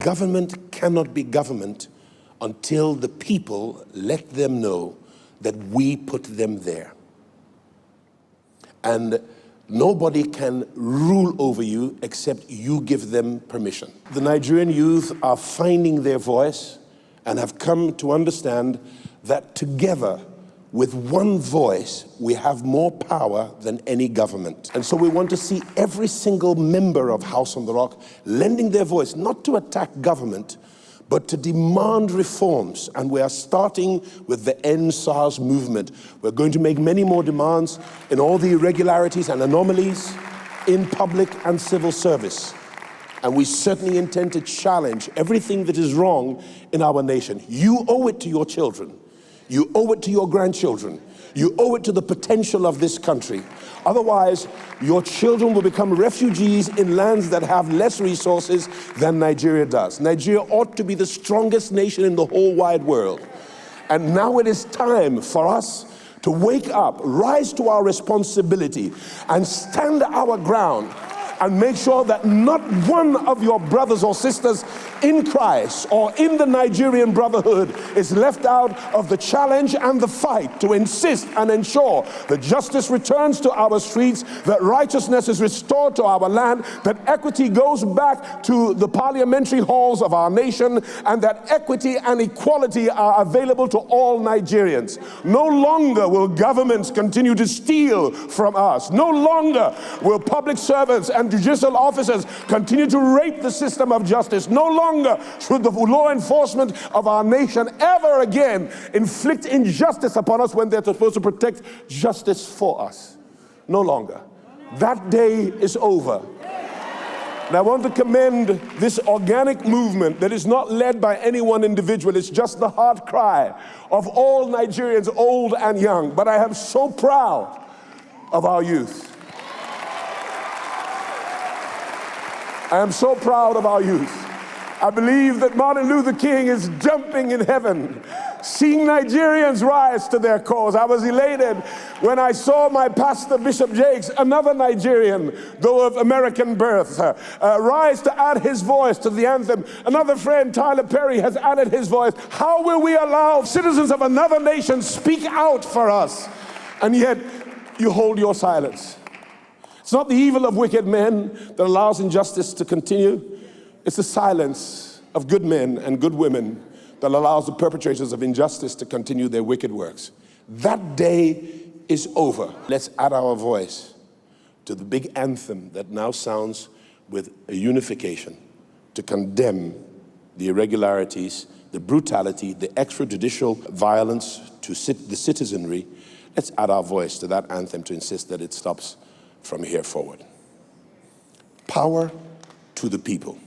Government cannot be government until the people let them know that we put them there. And nobody can rule over you except you give them permission. The Nigerian youth are finding their voice and have come to understand that together, with one voice, we have more power than any government. And so we want to see every single member of House on the Rock lending their voice, not to attack government, but to demand reforms. And we are starting with the End SARS movement. We're going to make many more demands in all the irregularities and anomalies in public and civil service. And we certainly intend to challenge everything that is wrong in our nation. You owe it to your children. You owe it to your grandchildren. You owe it to the potential of this country. Otherwise, your children will become refugees in lands that have less resources than Nigeria does. Nigeria ought to be the strongest nation in the whole wide world. And now it is time for us to wake up, rise to our responsibility, and stand our ground and make sure that not one of your brothers or sisters in Christ or in the Nigerian brotherhood is left out of the challenge and the fight to insist and ensure that justice returns to our streets, that righteousness is restored to our land, that equity goes back to the parliamentary halls of our nation, and that equity and equality are available to all Nigerians. No longer will governments continue to steal from us. No longer will public servants and judicial officers continue to rape the system of justice. No longer should the law enforcement of our nation ever again inflict injustice upon us when they're supposed to protect justice for us. No longer. That day is over. And I want to commend this organic movement that is not led by any one individual. It's just the heart cry of all Nigerians, old and young. But I am so proud of our youth. I am so proud of our youth. I believe that Martin Luther King is jumping in heaven, seeing Nigerians rise to their cause. I was elated when I saw my pastor, Bishop Jakes, another Nigerian, though of American birth, rise to add his voice to the anthem. Another friend, Tyler Perry, has added his voice. How will we allow citizens of another nation speak out for us? And yet, you hold your silence. It's not the evil of wicked men that allows injustice to continue. It's the silence of good men and good women that allows the perpetrators of injustice to continue their wicked works. That day is over. Let's add our voice to the big anthem that now sounds with a unification to condemn the irregularities, the brutality, the extrajudicial violence to the citizenry. Let's add our voice to that anthem to insist that it stops from here forward. Power to the people.